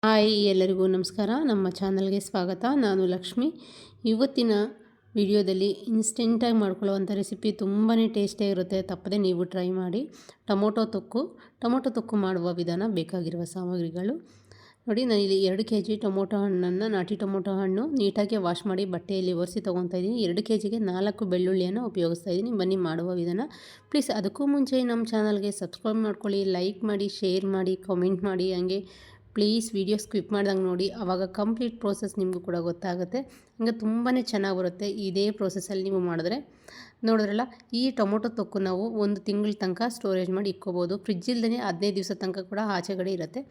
Hi ಎಲ್ಲರಿಗೂ ನಮಸ್ಕಾರ. ನಮ್ಮ ಚಾನಲ್ಗೆ ಸ್ವಾಗತ. ನಾನು ಲಕ್ಷ್ಮಿ. ಇವತ್ತಿನ ವಿಡಿಯೋದಲ್ಲಿ ಇನ್ಸ್ಟೆಂಟಾಗಿ ಮಾಡ್ಕೊಳ್ಳುವಂಥ ರೆಸಿಪಿ ತುಂಬಾ ಟೇಸ್ಟಿಯಾಗಿರುತ್ತೆ. ತಪ್ಪದೆ ನೀವು ಟ್ರೈ ಮಾಡಿ. ಟೊಮೊಟೊ ತೊಕ್ಕು ಮಾಡುವ ವಿಧಾನ. ಬೇಕಾಗಿರುವ ಸಾಮಗ್ರಿಗಳು ನೋಡಿ. ನಾನಿಲ್ಲಿ 2 kg ಟೊಮೊಟೊ ಹಣ್ಣನ್ನು, ನಾಟಿ ಟೊಮೊಟೊ ಹಣ್ಣು ನೀಟಾಗಿ ವಾಶ್ ಮಾಡಿ ಬಟ್ಟೆಯಲ್ಲಿ ಒರೆಸಿ ತೊಗೊತಾ ಇದ್ದೀನಿ. 2 kgಗೆ 4 ಬೆಳ್ಳುಳ್ಳಿಯನ್ನು ಉಪಯೋಗಿಸ್ತಾ ಇದ್ದೀನಿ. ಬನ್ನಿ ಮಾಡುವ ವಿಧಾನ. ಪ್ಲೀಸ್ ಅದಕ್ಕೂ ಮುಂಚೆ ನಮ್ಮ ಚಾನಲ್ಗೆ ಸಬ್ಸ್ಕ್ರೈಬ್ ಮಾಡ್ಕೊಳ್ಳಿ, ಲೈಕ್ ಮಾಡಿ, ಶೇರ್ ಮಾಡಿ, ಕಾಮೆಂಟ್ ಮಾಡಿ. ಹಂಗೆ ಪ್ಲೀಸ್ ವಿಡಿಯೋ ಸ್ಕಿಪ್ ಮಾಡ್ದಂಗೆ ನೋಡಿ. ಆವಾಗ ಕಂಪ್ಲೀಟ್ ಪ್ರೋಸೆಸ್ ನಿಮಗೂ ಕೂಡ ಗೊತ್ತಾಗುತ್ತೆ. ಹಂಗೆ ತುಂಬಾ ಚೆನ್ನಾಗಿ ಬರುತ್ತೆ ಇದೇ ಪ್ರೋಸೆಸ್ಸಲ್ಲಿ ನೀವು ಮಾಡಿದ್ರೆ. ನೋಡಿದ್ರಲ್ಲ, ಈ ಟೊಮೊಟೊ ತೊಕ್ಕು ನಾವು 1 ತಿಂಗಳ ತನಕ ಸ್ಟೋರೇಜ್ ಮಾಡಿ ಇಟ್ಕೋಬೋದು. ಫ್ರಿಜ್ಜಿಲ್ದೇ 15 ದಿವಸ ತನಕ ಕೂಡ ಆಚೆಗಡೆ ಇರುತ್ತೆ.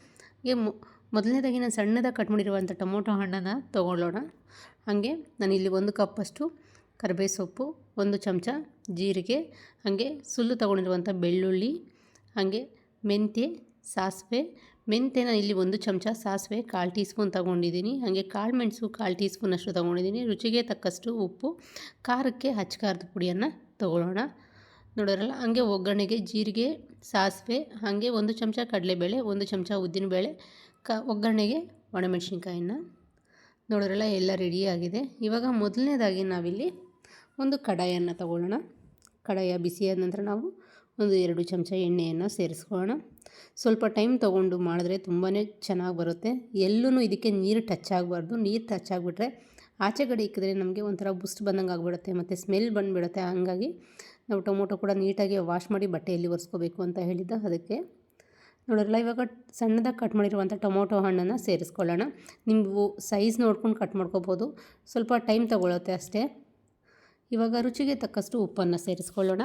ಹೀಗೆ ಮೊದಲನೇದಾಗಿ ನಾನು ಸಣ್ಣದಾಗಿ ಕಟ್ ಮಾಡಿರುವಂಥ ಟೊಮೊಟೊ ಹಣ್ಣನ್ನು ತೊಗೊಳ್ಳೋಣ. ಹಾಗೆ ನಾನಿಲ್ಲಿ 1 ಕಪ್ಪಷ್ಟು ಕರಿಬೇವು ಸೊಪ್ಪು, 1 ಚಮಚ ಜೀರಿಗೆ, ಹಾಗೆ ಸುಲ್ಲು ತೊಗೊಂಡಿರುವಂಥ ಬೆಳ್ಳುಳ್ಳಿ, ಹಾಗೆ ಮೆಂತ್ಯ, ಸಾಸಿವೆ. ಮೆಂತ್ಯನ ಇಲ್ಲಿ 1 ಚಮಚ, ಸಾಸಿವೆ 1/4 ಟೀ ಸ್ಪೂನ್ ತೊಗೊಂಡಿದ್ದೀನಿ. ಹಾಗೆ ಕಾಳು ಮೆಣಸು 1/4 ಟೀ ಸ್ಪೂನಷ್ಟು ತೊಗೊಂಡಿದ್ದೀನಿ. ರುಚಿಗೆ ತಕ್ಕಷ್ಟು ಉಪ್ಪು, ಖಾರಕ್ಕೆ ಖಾರದ ಪುಡಿಯನ್ನು ತೊಗೊಳ್ಳೋಣ. ನೋಡೋರಲ್ಲ, ಹಾಗೆ ಒಗ್ಗರಣೆಗೆ ಜೀರಿಗೆ, ಸಾಸಿವೆ, ಹಾಗೆ 1 ಚಮಚ ಕಡಲೆಬೇಳೆ, 1 ಚಮಚ ಉದ್ದಿನಬೇಳೆ, ಒಗ್ಗರಣೆಗೆ ಒಣಮೆಣಸಿನ್ಕಾಯಿನ. ನೋಡೋರಲ್ಲ, ಎಲ್ಲ ರೆಡಿಯಾಗಿದೆ. ಇವಾಗ ಮೊದಲನೇದಾಗಿ ನಾವಿಲ್ಲಿ ಒಂದು ಕಡಾಯನ್ನು ತಗೊಳ್ಳೋಣ. ಕಡಾಯ ಬಿಸಿಯಾದ ನಂತರ ನಾವು 1-2 ಚಮಚ ಎಣ್ಣೆಯನ್ನು ಸೇರಿಸ್ಕೊಳ್ಳೋಣ. ಸ್ವಲ್ಪ ಟೈಮ್ ತೊಗೊಂಡು ಮಾಡಿದ್ರೆ ತುಂಬಾ ಚೆನ್ನಾಗಿ ಬರುತ್ತೆ. ಎಲ್ಲೂ ಇದಕ್ಕೆ ನೀರು ಟಚ್ ಆಗಬಾರ್ದು. ನೀರು ಟಚ್ ಆಗಿಬಿಟ್ರೆ ಆಚೆಗಡೆ ಇಕ್ಕಿದ್ರೆ ನಮಗೆ ಒಂಥರ ಬುಸ್ಟ್ ಬಂದಂಗೆ ಆಗಿಬಿಡುತ್ತೆ ಮತ್ತು ಸ್ಮೆಲ್ ಬಂದುಬಿಡುತ್ತೆ. ಹಾಗಾಗಿ ನಾವು ಟೊಮೊಟೊ ಕೂಡ ನೀಟಾಗಿ ವಾಶ್ ಮಾಡಿ ಬಟ್ಟೆಯಲ್ಲಿ ಒರೆಸ್ಕೋಬೇಕು ಅಂತ ಹೇಳಿದ್ದ. ಅದಕ್ಕೆ ನೋಡೋರಲ್ಲ, ಇವಾಗ ಸಣ್ಣದಾಗಿ ಕಟ್ ಮಾಡಿರುವಂಥ ಟೊಮೊಟೊ ಹಣ್ಣನ್ನು ಸೇರಿಸ್ಕೊಳ್ಳೋಣ. ನೀವು ಸೈಜ್ ನೋಡ್ಕೊಂಡು ಕಟ್ ಮಾಡ್ಕೋಬೋದು. ಸ್ವಲ್ಪ ಟೈಮ್ ತೊಗೊಳುತ್ತೆ ಅಷ್ಟೇ. ಇವಾಗ ರುಚಿಗೆ ತಕ್ಕಷ್ಟು ಉಪ್ಪನ್ನು ಸೇರಿಸ್ಕೊಳ್ಳೋಣ.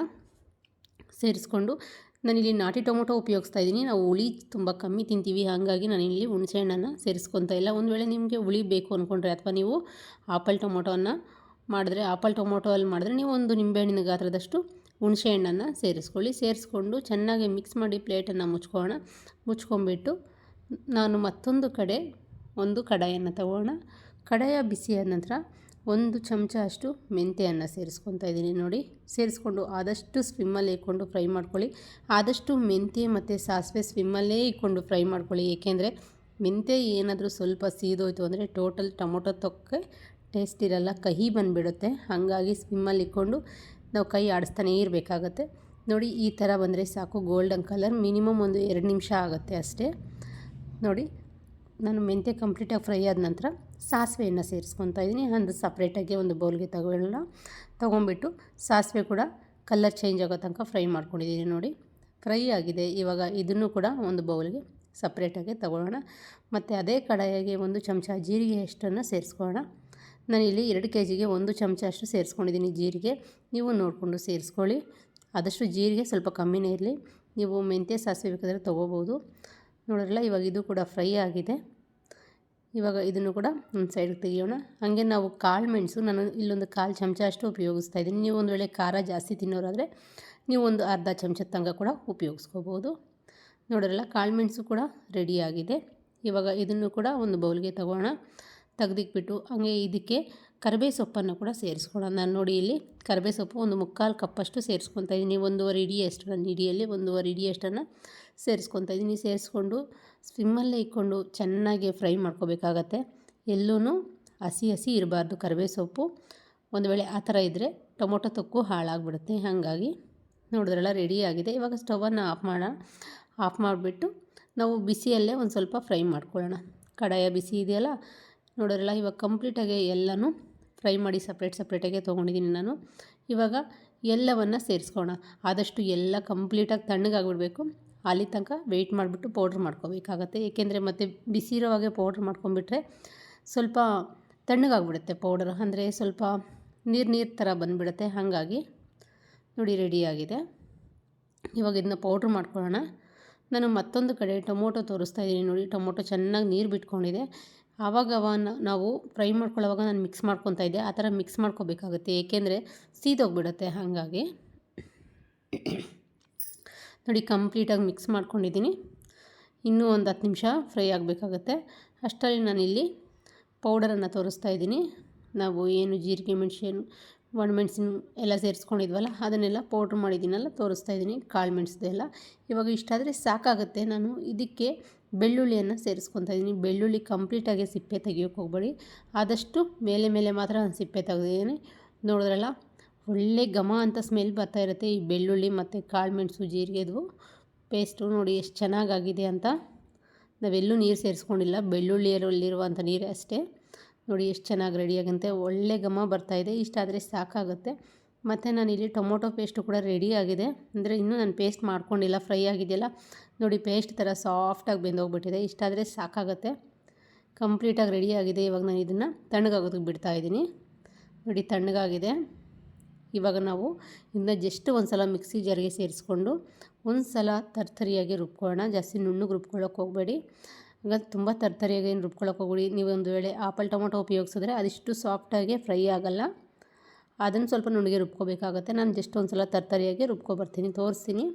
ಸೇರಿಸ್ಕೊಂಡು ನಾನಿಲ್ಲಿ ನಾಟಿ ಟೊಮೊಟೊ ಉಪಯೋಗಿಸ್ತಾ ಇದ್ದೀನಿ. ನಾವು ಹುಳಿ ತುಂಬ ಕಮ್ಮಿ ತಿಂತೀವಿ, ಹಾಗಾಗಿ ನಾನಿಲ್ಲಿ ಹುಣಸೆಹಣ್ಣನ್ನು ಸೇರಿಸ್ಕೊತಾ ಇಲ್ಲ. ಒಂದು ವೇಳೆ ನಿಮಗೆ ಹುಳಿ ಬೇಕು ಅಂದ್ಕೊಂಡ್ರೆ, ಅಥವಾ ನೀವು ಆಪಲ್ ಟೊಮೊಟೊವನ್ನು ಮಾಡಿದ್ರೆ ನೀವು 1 ನಿಂಬೆಹಣ್ಣಿನ ಗಾತ್ರದಷ್ಟು ಹುಣಸೆಹಣ್ಣನ್ನು ಸೇರಿಸ್ಕೊಳ್ಳಿ. ಸೇರಿಸ್ಕೊಂಡು ಚೆನ್ನಾಗಿ ಮಿಕ್ಸ್ ಮಾಡಿ ಪ್ಲೇಟನ್ನು ಮುಚ್ಕೊಂಡ್ಬಿಟ್ಟು ನಾನು ಮತ್ತೊಂದು ಕಡೆ ಒಂದು ಕಡಾಯನ್ನು ತಗೋಣ. ಕಡಾಯ ಬಿಸಿಯಾದ ನಂತರ 1 ಚಮಚ ಅಷ್ಟು ಮೆಂತ್ಯವನ್ನು ಸೇರಿಸ್ಕೊತಾ ಇದ್ದೀನಿ. ನೋಡಿ, ಸೇರಿಸ್ಕೊಂಡು ಆದಷ್ಟು ಸ್ವಿಮ್ಮಲ್ಲೇ ಇಟ್ಕೊಂಡು ಫ್ರೈ ಮಾಡ್ಕೊಳ್ಳಿ. ಆದಷ್ಟು ಮೆಂತ್ಯ ಮತ್ತು ಸಾಸಿವೆ ಸ್ವಿಮ್ಮಲ್ಲೇ ಇಟ್ಕೊಂಡು ಫ್ರೈ ಮಾಡ್ಕೊಳ್ಳಿ. ಏಕೆಂದರೆ ಮೆಂತ್ಯ ಏನಾದರೂ ಸ್ವಲ್ಪ ಸೀದೋಯ್ತು ಅಂದರೆ ಟೋಟಲ್ ಟೊಮೊಟೊ ತೊಕ್ಕೆ ಟೇಸ್ಟ್ ಇರಲ್ಲ, ಕಹಿ ಬಂದುಬಿಡುತ್ತೆ. ಹಾಗಾಗಿ ಸ್ವಿಮ್ಮಲ್ಲಿ ಇಟ್ಕೊಂಡು ನಾವು ಕೈ ಆಡಿಸ್ತಾನೇ ಇರಬೇಕಾಗತ್ತೆ. ನೋಡಿ, ಈ ಥರ ಬಂದರೆ ಸಾಕು. ಗೋಲ್ಡನ್ ಕಲರ್, ಮಿನಿಮಮ್ 1-2 ನಿಮಿಷ ಆಗುತ್ತೆ ಅಷ್ಟೇ. ನೋಡಿ, ನಾನು ಮೆಂತ್ಯ ಕಂಪ್ಲೀಟಾಗಿ ಫ್ರೈ ಆದ ನಂತರ ಸಾಸಿವೆಯನ್ನು ಸೇರಿಸ್ಕೊತಾ ಇದ್ದೀನಿ. ಒಂದು ಸಪ್ರೇಟಾಗಿ ಒಂದು ಬೌಲ್ಗೆ ತೊಗೊಂಬಿಟ್ಟು ಸಾಸಿವೆ ಕೂಡ ಕಲರ್ ಚೇಂಜ್ ಆಗೋ ತನಕ ಫ್ರೈ ಮಾಡ್ಕೊಂಡಿದ್ದೀನಿ. ನೋಡಿ, ಫ್ರೈ ಆಗಿದೆ. ಇವಾಗ ಇದನ್ನು ಕೂಡ ಒಂದು ಬೌಲ್ಗೆ ಸಪ್ರೇಟಾಗಿ ತೊಗೊಳ್ಳೋಣ. ಮತ್ತು ಅದೇ ಕಡಾಯಿಗೆ 1 ಚಮಚ ಜೀರಿಗೆ ಅಷ್ಟನ್ನು ಸೇರಿಸ್ಕೊಳ್ಳೋಣ. ನಾನಿಲ್ಲಿ 2 kgಗೆ 1 ಚಮಚ ಅಷ್ಟು ಸೇರಿಸ್ಕೊಂಡಿದ್ದೀನಿ ಜೀರಿಗೆ. ನೀವು ನೋಡಿಕೊಂಡು ಸೇರಿಸ್ಕೊಳ್ಳಿ. ಆದಷ್ಟು ಜೀರಿಗೆ ಸ್ವಲ್ಪ ಕಮ್ಮಿನೇ ಇರಲಿ. ನೀವು ಮೆಂತ್ಯ ಸಾಸಿವೆ ಬೇಕಾದರೆ ತೊಗೋಬೋದು. ನೋಡಿರಲ್ಲ, ಇವಾಗ ಇದು ಕೂಡ ಫ್ರೈ ಆಗಿದೆ. ಇವಾಗ ಇದನ್ನು ಕೂಡ ಒಂದು ಸೈಡ್ಗೆ ತೆಗಿಯೋಣ. ಹಾಗೆ ನಾವು ಕಾಳು ಮೆಣಸು ನಾನು ಇಲ್ಲೊಂದು 1/4 ಚಮಚ ಅಷ್ಟು ಉಪಯೋಗಿಸ್ತಾ ಇದ್ದೀನಿ. ನೀವು ಒಂದು ವೇಳೆ ಖಾರ ಜಾಸ್ತಿ ತಿನ್ನೋರಾದರೆ ನೀವು ಒಂದು ಅರ್ಧ ಚಮಚದ ತನಕ ಕೂಡ ಉಪಯೋಗಿಸ್ಕೋಬೋದು. ನೋಡಿರಲ್ಲ, ಕಾಳು ಮೆಣಸು ಕೂಡ ರೆಡಿಯಾಗಿದೆ. ಇವಾಗ ಇದನ್ನು ಕೂಡ ಒಂದು ಬೌಲ್ಗೆ ತೆಗೆದಿಕ್ಬಿಟ್ಟು ಹಾಗೆ ಇದಕ್ಕೆ ಕರಿಬೇವು ಸೊಪ್ಪನ್ನು ಕೂಡ ಸೇರಿಸ್ಕೊಳ್ಳೋಣ. ನಾನು ನೋಡಿ ಇಲ್ಲಿ ಕರಿಬೇವು ಸೊಪ್ಪು 1/4 ಕಪ್ಪಷ್ಟು ಸೇರಿಸ್ಕೊತಾ ಇದ್ದೀನಿ. 1.5 ಇಡಿಯಷ್ಟು, ನನ್ನ ಇಡಿಯಲ್ಲಿ 1.5 ಇಡಿಯಷ್ಟನ್ನು ಸೇರಿಸ್ಕೊತಾ ಇದ್ದೀನಿ. ಸೇರಿಸ್ಕೊಂಡು ಸ್ವಿಮ್ಮಲ್ಲೇ ಇಟ್ಕೊಂಡು ಚೆನ್ನಾಗಿ ಫ್ರೈ ಮಾಡ್ಕೋಬೇಕಾಗತ್ತೆ. ಎಲ್ಲೂ ಹಸಿ ಇರಬಾರ್ದು ಕರಿಬೇವು ಸೊಪ್ಪು. ಒಂದು ವೇಳೆ ಆ ಥರ ಇದ್ದರೆ ಟೊಮೊಟೊ ತೊಕ್ಕು ಹಾಳಾಗಿಬಿಡುತ್ತೆ. ಹಾಗಾಗಿ ನೋಡಿದ್ರಲ್ಲ, ರೆಡಿಯಾಗಿದೆ. ಇವಾಗ ಸ್ಟವನ್ನು ಆಫ್ ಮಾಡಿಬಿಟ್ಟು ನಾವು ಬಿಸಿಯಲ್ಲೇ ಒಂದು ಸ್ವಲ್ಪ ಫ್ರೈ ಮಾಡ್ಕೊಳ್ಳೋಣ. ಕಡಾಯ ಬಿಸಿ ಇದೆಯಲ್ಲ, ನೋಡಿದ್ರಲ್ಲ, ಇವಾಗ ಕಂಪ್ಲೀಟಾಗಿ ಎಲ್ಲನೂ ಫ್ರೈ ಮಾಡಿ ಸಪ್ರೇಟಾಗಿ ತೊಗೊಂಡಿದ್ದೀನಿ ನಾನು. ಇವಾಗ ಎಲ್ಲವನ್ನು ಸೇರಿಸ್ಕೊಳ್ಳೋಣ. ಆದಷ್ಟು ಎಲ್ಲ ಕಂಪ್ಲೀಟಾಗಿ ತಣ್ಣಗಾಗಿಬಿಡಬೇಕು. ಅಲ್ಲಿ ತನಕ ವೆಯ್ಟ್ ಮಾಡಿಬಿಟ್ಟು ಪೌಡ್ರ್ ಮಾಡ್ಕೋಬೇಕಾಗತ್ತೆ. ಏಕೆಂದರೆ ಮತ್ತೆ ಬಿಸಿ ಇರೋವಾಗೆ ಪೌಡ್ರ್ ಮಾಡ್ಕೊಂಡ್ಬಿಟ್ರೆ ಸ್ವಲ್ಪ ತಣ್ಣಗಾಗ್ಬಿಡುತ್ತೆ ಪೌಡರ್. ಅಂದರೆ ಸ್ವಲ್ಪ ನೀರು ಥರ ಬಂದುಬಿಡುತ್ತೆ. ಹಾಗಾಗಿ ನೋಡಿ, ರೆಡಿಯಾಗಿದೆ. ಇವಾಗ ಇದನ್ನ ಪೌಡ್ರ್ ಮಾಡ್ಕೊಳ್ಳೋಣ. ನಾನು ಮತ್ತೊಂದು ಕಡೆ ಟೊಮೊಟೊ ತೋರಿಸ್ತಾ ಇದ್ದೀನಿ. ನೋಡಿ, ಟೊಮೊಟೊ ಚೆನ್ನಾಗಿ ನೀರು ಬಿಟ್ಕೊಂಡಿದೆ. ಆವಾಗ ನಾವು ಫ್ರೈ ಮಾಡ್ಕೊಳ್ಳೋವಾಗ ನಾನು ಮಿಕ್ಸ್ ಮಾಡ್ಕೊತಾ ಇದ್ದೆ. ಆ ಥರ ಮಿಕ್ಸ್ ಮಾಡ್ಕೋಬೇಕಾಗುತ್ತೆ, ಏಕೆಂದರೆ ಸೀದೋಗಿಬಿಡುತ್ತೆ. ಹಾಗಾಗಿ ನೋಡಿ, ಕಂಪ್ಲೀಟಾಗಿ ಮಿಕ್ಸ್ ಮಾಡ್ಕೊಂಡಿದ್ದೀನಿ. ಇನ್ನೂ ಒಂದು 10 ನಿಮಿಷ ಫ್ರೈ ಆಗಬೇಕಾಗತ್ತೆ. ಅಷ್ಟರಲ್ಲಿ ನಾನಿಲ್ಲಿ ಪೌಡರನ್ನು ತೋರಿಸ್ತಾ ಇದ್ದೀನಿ. ನಾವು ಏನು ಜೀರಿಗೆ, ಒಣಮೆಣಸಿನ ಎಲ್ಲ ಸೇರಿಸ್ಕೊಂಡಿದ್ವಲ್ಲ, ಅದನ್ನೆಲ್ಲ ಪೌಡ್ರ್ ಮಾಡಿದ್ದೀನಲ್ಲ ತೋರಿಸ್ತಾ ಇದ್ದೀನಿ. ಕಾಳು ಮೆಣಸು ಎಲ್ಲ ಇವಾಗ ಇಷ್ಟಾದರೆ ಸಾಕಾಗುತ್ತೆ. ನಾನು ಇದಕ್ಕೆ ಬೆಳ್ಳುಳ್ಳಿಯನ್ನು ಸೇರಿಸ್ಕೊತಾ ಇದ್ದೀನಿ. ಬೆಳ್ಳುಳ್ಳಿ ಕಂಪ್ಲೀಟಾಗಿ ಸಿಪ್ಪೆ ತೆಗಿಯೋಕ್ಕೆ ಹೋಗಬೇಡಿ, ಆದಷ್ಟು ಮೇಲೆ ಮಾತ್ರ ನಾನು ಸಿಪ್ಪೆ ತೆಗೆದಿದ್ದೀನಿ. ನೋಡಿದ್ರಲ್ಲ, ಒಳ್ಳೆ ಘಮ ಅಂತ ಸ್ಮೆಲ್ ಬರ್ತಾ ಇರುತ್ತೆ ಈ ಬೆಳ್ಳುಳ್ಳಿ ಮತ್ತು ಕಾಳುಮೆಣಸು ಜೀರಿಗೆದು ಪೇಸ್ಟು. ನೋಡಿ ಎಷ್ಟು ಚೆನ್ನಾಗಾಗಿದೆ ಅಂತ. ನಾವೆಲ್ಲೂ ನೀರು ಸೇರಿಸ್ಕೊಂಡಿಲ್ಲ, ಬೆಳ್ಳುಳ್ಳಿಯಲ್ಲಿರುವಂಥ ನೀರೇ ಅಷ್ಟೇ. ನೋಡಿ ಎಷ್ಟು ಚೆನ್ನಾಗಿ ರೆಡಿಯಾಗಂತೆ, ಒಳ್ಳೆ ಘಮ ಬರ್ತಾಯಿದೆ. ಇಷ್ಟಾದರೆ ಸಾಕಾಗುತ್ತೆ. ಮತ್ತು ನಾನಿಲ್ಲಿ ಟೊಮೊಟೊ ಪೇಸ್ಟು ಕೂಡ ರೆಡಿ ಆಗಿದೆ. ಅಂದರೆ ಇನ್ನೂ ನಾನು ಪೇಸ್ಟ್ ಮಾಡ್ಕೊಂಡಿಲ್ಲ, ಫ್ರೈ ಆಗಿದೆಯಲ್ಲ ನೋಡಿ, ಪೇಸ್ಟ್ ಥರ ಸಾಫ್ಟಾಗಿ ಬೆಂದೋಗ್ಬಿಟ್ಟಿದೆ. ಇಷ್ಟಾದರೆ ಸಾಕಾಗುತ್ತೆ. ಕಂಪ್ಲೀಟಾಗಿ ರೆಡಿಯಾಗಿದೆ. ಇವಾಗ ನಾನು ಇದನ್ನು ತಣ್ಣಗಾಗೋದಕ್ಕೆ ಬಿಡ್ತಾಯಿದ್ದೀನಿ. ನೋಡಿ ತಣ್ಣಗಾಗಿದೆ. ಇವಾಗ ನಾವು ಇದನ್ನ ಜಸ್ಟ್ ಒಂದು ಸಲ ಮಿಕ್ಸಿ ಜಾರಿಗೆ ಸೇರಿಸ್ಕೊಂಡು ಒಂದು ಸಲ ತರ್ತರಿಯಾಗಿ ರುಬ್ಕೊಳ್ಳೋಣ. ಜಾಸ್ತಿ ನುಣ್ಣಗೆ ರುಬ್ಕೊಳ್ಳೋಕೆ ಹೋಗಬೇಡಿ. ಈಗ ತುಂಬ ತರ್ತರಿಯಾಗಿ ಏನು ರುಬ್ಕೊಳ್ಳೋಕೆ ಹೋಗಬೇಡಿ. ನೀವು ಒಂದು ವೇಳೆ ಆಪಲ್ ಟೊಮೊಟೊ ಉಪಯೋಗಿಸಿದ್ರೆ ಅದಿಷ್ಟು ಸಾಫ್ಟಾಗಿ ಫ್ರೈ ಆಗೋಲ್ಲ, ಅದನ್ನು ಸ್ವಲ್ಪ ನುಣ್ಣಗೆ ರುಬ್ಕೋಬೇಕಾಗತ್ತೆ. ನಾನು ಜಸ್ಟ್ ಒಂದು ಸಲ ತರ್ತರಿಯಾಗಿ ರುಬ್ಕೊಬರ್ತೀನಿ, ತೋರಿಸ್ತೀನಿ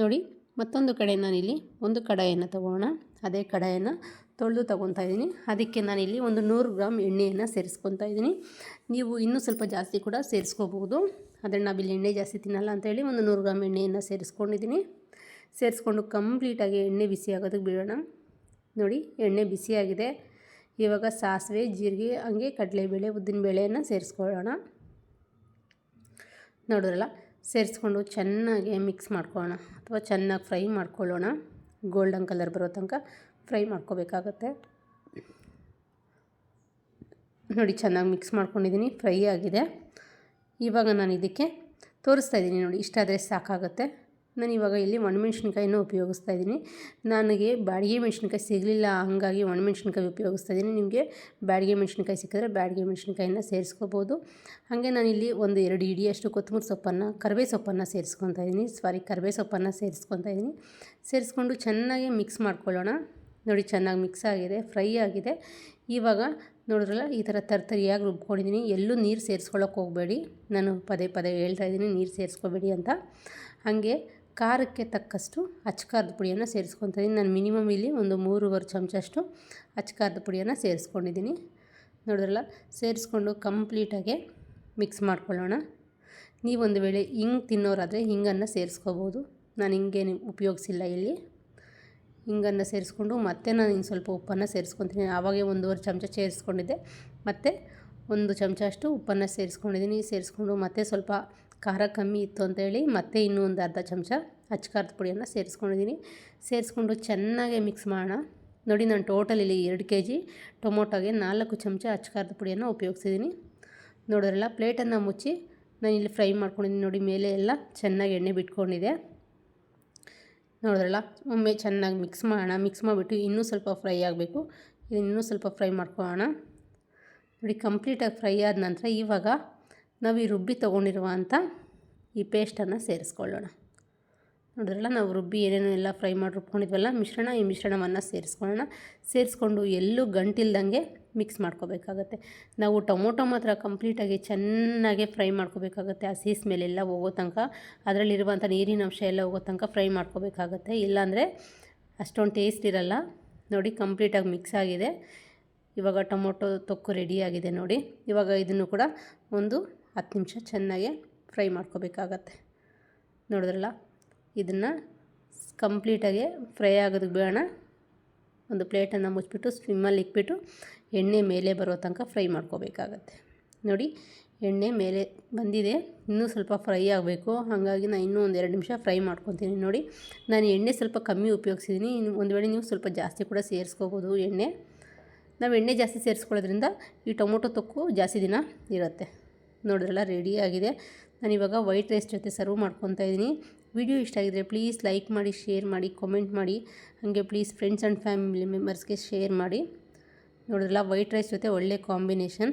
ನೋಡಿ. ಮತ್ತೊಂದು ಕಡೆ ನಾನಿಲ್ಲಿ ಒಂದು ಕಡಾಯಿಯನ್ನು ತೊಗೊಳ್ಳೋಣ. ಅದೇ ಕಡಾಯಿಯನ್ನು ತೊಳೆದು ತೊಗೊತಾ ಇದ್ದೀನಿ. ಅದಕ್ಕೆ ನಾನಿಲ್ಲಿ ಒಂದು 100 ಗ್ರಾಮ್ ಎಣ್ಣೆಯನ್ನು ಸೇರಿಸ್ಕೊತಾ ಇದ್ದೀನಿ. ನೀವು ಇನ್ನೂ ಸ್ವಲ್ಪ ಜಾಸ್ತಿ ಕೂಡ ಸೇರಿಸ್ಕೋಬೋದು, ಆದರೆ ನಾವಿಲ್ಲಿ ಎಣ್ಣೆ ಜಾಸ್ತಿ ತಿನ್ನಲ್ಲ ಅಂತೇಳಿ ಒಂದು 100 ಗ್ರಾಮ್ ಎಣ್ಣೆಯನ್ನು ಸೇರಿಸ್ಕೊಂಡಿದ್ದೀನಿ. ಸೇರಿಸ್ಕೊಂಡು ಕಂಪ್ಲೀಟಾಗಿ ಎಣ್ಣೆ ಬಿಸಿ ಆಗೋದಕ್ಕೆ ಬಿಡೋಣ. ನೋಡಿ ಎಣ್ಣೆ ಬಿಸಿಯಾಗಿದೆ. ಇವಾಗ ಸಾಸಿವೆ, ಜೀರಿಗೆ, ಹಂಗೆ ಕಡಲೆಬೇಳೆ, ಉದ್ದಿನಬೇಳೆಯನ್ನು ಸೇರಿಸ್ಕೊಳ್ಳೋಣ. ನೋಡಿದ್ರಲ್ಲ, ಸೇರಿಸ್ಕೊಂಡು ಚೆನ್ನಾಗಿ ಮಿಕ್ಸ್ ಮಾಡ್ಕೊಳ್ಳೋಣ, ಅಥವಾ ಚೆನ್ನಾಗಿ ಫ್ರೈ ಮಾಡ್ಕೊಳ್ಳೋಣ. ಗೋಲ್ಡನ್ ಕಲರ್ ಬರೋ ತನಕ ಫ್ರೈ ಮಾಡ್ಕೋಬೇಕಾಗತ್ತೆ. ನೋಡಿ ಚೆನ್ನಾಗಿ ಮಿಕ್ಸ್ ಮಾಡ್ಕೊಂಡಿದ್ದೀನಿ, ಫ್ರೈ ಆಗಿದೆ. ಇವಾಗ ನಾನು ಇದಕ್ಕೆ ತೋರಿಸ್ತಾ ಇದ್ದೀನಿ ನೋಡಿ, ಇಷ್ಟಾದರೆ ಸಾಕಾಗುತ್ತೆ. ನಾನು ಇವಾಗ ಇಲ್ಲಿ ಒಣಮೆಣ್ಸಿನ್ಕಾಯಿನೂ ಉಪಯೋಗಿಸ್ತಾ ಇದ್ದೀನಿ. ನನಗೆ ಬ್ಯಾಡಗಿ ಮೆಣಸಿನ್ಕಾಯಿ ಸಿಗಲಿಲ್ಲ, ಹಾಗಾಗಿ ಒಣಮೆಣ್ಸಿನ್ಕಾಯಿ ಉಪಯೋಗಿಸ್ತಾ ಇದ್ದೀನಿ. ನಿಮಗೆ ಬ್ಯಾಡಗಿ ಮೆಣಸಿನ್ಕಾಯಿ ಸಿಕ್ಕಿದ್ರೆ ಬ್ಯಾಡಗಿ ಮೆಣಸಿನ್ಕಾಯಿನ ಸೇರಿಸ್ಕೋಬೋದು. ಹಾಗೆ ನಾನಿಲ್ಲಿ ಒಂದು 2 ಹಿಡಿಯಷ್ಟು ಕೊತ್ತಂಬರಿ ಸೊಪ್ಪನ್ನು, ಕರಿಬೇವು ಸೊಪ್ಪನ್ನು ಸೇರಿಸ್ಕೊತಾ ಇದ್ದೀನಿ. ಕರಿಬೇವು ಸೊಪ್ಪನ್ನು ಸೇರಿಸ್ಕೊತಾ ಇದ್ದೀನಿ. ಸೇರಿಸ್ಕೊಂಡು ಚೆನ್ನಾಗಿ ಮಿಕ್ಸ್ ಮಾಡ್ಕೊಳ್ಳೋಣ. ನೋಡಿ ಚೆನ್ನಾಗಿ ಮಿಕ್ಸ್ ಆಗಿದೆ, ಫ್ರೈ ಆಗಿದೆ. ಇವಾಗ ನೋಡಿದ್ರಲ್ಲ, ಈ ಥರ ತರ್ತರಿಯಾಗಿ ರುಬ್ಕೊಂಡಿದ್ದೀನಿ. ಎಲ್ಲೂ ನೀರು ಸೇರಿಸ್ಕೊಳ್ಳೋಕೆ ಹೋಗಬೇಡಿ. ನಾನು ಪದೇ ಹೇಳ್ತಾ ಇದ್ದೀನಿ, ನೀರು ಸೇರಿಸ್ಕೋಬೇಡಿ ಅಂತ. ಹಾಗೆ ಖಾರಕ್ಕೆ ತಕ್ಕಷ್ಟು ಅಚ್ಚಕಾರದ ಪುಡಿಯನ್ನು ಸೇರಿಸ್ಕೊತಾ ಇದ್ದೀನಿ. ನಾನು ಮಿನಿಮಮ್ ಇಲ್ಲಿ ಒಂದು 3.25 ಚಮಚಷ್ಟು ಅಚ್ಚಕಾರದ ಪುಡಿಯನ್ನು ಸೇರಿಸ್ಕೊಂಡಿದ್ದೀನಿ. ನೋಡಿದ್ರಲ್ಲ, ಸೇರಿಸ್ಕೊಂಡು ಕಂಪ್ಲೀಟಾಗಿ ಮಿಕ್ಸ್ ಮಾಡ್ಕೊಳ್ಳೋಣ. ನೀವೊಂದು ವೇಳೆ ಹಿಂಗೆ ತಿನ್ನೋರಾದರೆ ಹಿಂಗನ್ನು ಸೇರಿಸ್ಕೋಬೋದು. ನಾನು ಹಿಂಗೇನು ಉಪಯೋಗಿಸಿಲ್ಲ ಇಲ್ಲಿ. ಹಿಂಗನ್ನು ಸೇರಿಸ್ಕೊಂಡು ಮತ್ತೆ ನಾನು ಇನ್ನು ಸ್ವಲ್ಪ ಉಪ್ಪನ್ನು ಸೇರಿಸ್ಕೊತೀನಿ. ಆವಾಗೇ 1.5 ಚಮಚ ಸೇರಿಸ್ಕೊಂಡಿದ್ದೆ, ಮತ್ತು 1 ಚಮಚ ಅಷ್ಟು ಉಪ್ಪನ್ನು ಸೇರಿಸ್ಕೊಂಡಿದ್ದೀನಿ. ಸೇರಿಸ್ಕೊಂಡು ಮತ್ತೆ ಸ್ವಲ್ಪ ಖಾರ ಕಮ್ಮಿ ಇತ್ತು ಅಂತೇಳಿ ಮತ್ತೆ ಇನ್ನೂ ಒಂದು ಅರ್ಧ ಚಮಚ ಅಚ್ಚಕಾರದ ಪುಡಿಯನ್ನು ಸೇರಿಸ್ಕೊಂಡಿದ್ದೀನಿ. ಸೇರಿಸ್ಕೊಂಡು ಚೆನ್ನಾಗಿ ಮಿಕ್ಸ್ ಮಾಡೋಣ. ನೋಡಿ, ನಾನು ಟೋಟಲ್ ಇಲ್ಲಿ 2 kg ಟೊಮೊಟೊಗೆ 4 ಚಮಚ ಅಚ್ಚಕಾರದ ಪುಡಿಯನ್ನು ಉಪಯೋಗಿಸಿದ್ದೀನಿ. ನೋಡಿದ್ರಲ್ಲ, ಪ್ಲೇಟನ್ನು ಮುಚ್ಚಿ ನಾನಿಲ್ಲಿ ಫ್ರೈ ಮಾಡ್ಕೊಂಡಿದ್ದೀನಿ. ನೋಡಿ, ಮೇಲೆ ಎಲ್ಲ ಚೆನ್ನಾಗಿ ಎಣ್ಣೆ ಬಿಟ್ಕೊಂಡಿದೆ. ನೋಡಿದ್ರಲ್ಲ, ಒಮ್ಮೆ ಚೆನ್ನಾಗಿ ಮಿಕ್ಸ್ ಮಾಡೋಣ. ಮಿಕ್ಸ್ ಮಾಡಿಬಿಟ್ಟು ಇನ್ನೂ ಸ್ವಲ್ಪ ಫ್ರೈ ಆಗಬೇಕು. ಇನ್ನೂ ಸ್ವಲ್ಪ ಫ್ರೈ ಮಾಡ್ಕೊಳ್ಳೋಣ. ನೋಡಿ, ಕಂಪ್ಲೀಟಾಗಿ ಫ್ರೈ ಆದ ನಂತರ ಇವಾಗ ನಾವು ಈ ರುಬ್ಬಿ ತೊಗೊಂಡಿರುವಂಥ ಈ ಪೇಸ್ಟನ್ನು ಸೇರಿಸ್ಕೊಳ್ಳೋಣ. ನೋಡಿದ್ರಲ್ಲ, ನಾವು ರುಬ್ಬಿ ಏನೇನೆಲ್ಲ ಫ್ರೈ ಮಾಡಿ ರುಬ್ಕೊಂಡಿದ್ವಲ್ಲ ಈ ಮಿಶ್ರಣವನ್ನು ಸೇರಿಸ್ಕೊಳ್ಳೋಣ. ಸೇರಿಸ್ಕೊಂಡು ಎಲ್ಲೂ ಗಂಟಿಲ್ದಂಗೆ ಮಿಕ್ಸ್ ಮಾಡ್ಕೋಬೇಕಾಗತ್ತೆ. ನಾವು ಟೊಮೊಟೊ ಮಾತ್ರ ಕಂಪ್ಲೀಟಾಗಿ ಚೆನ್ನಾಗಿ ಫ್ರೈ ಮಾಡ್ಕೋಬೇಕಾಗತ್ತೆ. ಹಸಿ ಸ್ಮೆಲ್ಲೆಲ್ಲ ಹೋಗೋ ತನಕ, ಅದರಲ್ಲಿರುವಂಥ ನೀರಿನ ಅಂಶ ಎಲ್ಲ ಹೋಗೋ ತನಕ ಫ್ರೈ ಮಾಡ್ಕೋಬೇಕಾಗತ್ತೆ. ಇಲ್ಲಾಂದರೆ ಅಷ್ಟೊಂದು ಟೇಸ್ಟ್ ಇರಲ್ಲ. ನೋಡಿ, ಕಂಪ್ಲೀಟಾಗಿ ಮಿಕ್ಸ್ ಆಗಿದೆ. ಇವಾಗ ಟೊಮೊಟೊ ತೊಕ್ಕು ರೆಡಿಯಾಗಿದೆ. ನೋಡಿ, ಇವಾಗ ಇದನ್ನು ಕೂಡ ಒಂದು 10 ನಿಮಿಷ ಚೆನ್ನಾಗಿ ಫ್ರೈ ಮಾಡ್ಕೋಬೇಕಾಗತ್ತೆ. ನೋಡಿದ್ರಲ್ಲ, ಇದನ್ನು ಕಂಪ್ಲೀಟಾಗಿ ಫ್ರೈ ಆಗೋದಕ್ಕೆ ಬೇಡ. ಒಂದು ಪ್ಲೇಟನ್ನು ಮುಚ್ಚಿಬಿಟ್ಟು ಸ್ವಿಮ್ಮಲ್ಲಿ ಇಕ್ಬಿಟ್ಟು ಎಣ್ಣೆ ಮೇಲೆ ಬರೋ ತನಕ ಫ್ರೈ ಮಾಡ್ಕೋಬೇಕಾಗತ್ತೆ. ನೋಡಿ, ಎಣ್ಣೆ ಮೇಲೆ ಬಂದಿದೆ, ಇನ್ನೂ ಸ್ವಲ್ಪ ಫ್ರೈ ಆಗಬೇಕು. ಹಾಗಾಗಿ ನಾನು ಇನ್ನೂ ಒಂದು 2 ನಿಮಿಷ ಫ್ರೈ ಮಾಡ್ಕೊತೀನಿ. ನೋಡಿ, ನಾನು ಎಣ್ಣೆ ಸ್ವಲ್ಪ ಕಮ್ಮಿ ಉಪಯೋಗಿಸಿದ್ದೀನಿ. ಒಂದು ವೇಳೆ ನೀವು ಸ್ವಲ್ಪ ಜಾಸ್ತಿ ಕೂಡ ಸೇರಿಸ್ಕೋಬೋದು ಎಣ್ಣೆ. ನಾವು ಎಣ್ಣೆ ಜಾಸ್ತಿ ಸೇರಿಸ್ಕೊಳ್ಳೋದ್ರಿಂದ ಈ ಟೊಮೊಟೊ ತೊಕ್ಕು ಜಾಸ್ತಿ ದಿನ ಇರುತ್ತೆ. ನೋಡಿದ್ರಲ್ಲ, ರೆಡಿಯಾಗಿದೆ. ನಾನಿವಾಗ ವೈಟ್ ರೈಸ್ ಜೊತೆ ಸರ್ವ್ ಮಾಡ್ಕೊತಾ ಇದ್ದೀನಿ. ವಿಡಿಯೋ ಇಷ್ಟ ಆಗಿದ್ರೆ ಪ್ಲೀಸ್ ಲೈಕ್ ಮಾಡಿ, ಶೇರ್ ಮಾಡಿ, ಕಾಮೆಂಟ್ ಮಾಡಿ. ಹಾಗೆ ಪ್ಲೀಸ್ ಫ್ರೆಂಡ್ಸ್ ಆ್ಯಂಡ್ ಫ್ಯಾಮಿಲಿ ಮೆಂಬರ್ಸ್ಗೆ ಶೇರ್ ಮಾಡಿ. ನೋಡಿದ್ರಲ್ಲ, ವೈಟ್ ರೈಸ್ ಜೊತೆ ಒಳ್ಳೆ ಕಾಂಬಿನೇಷನ್.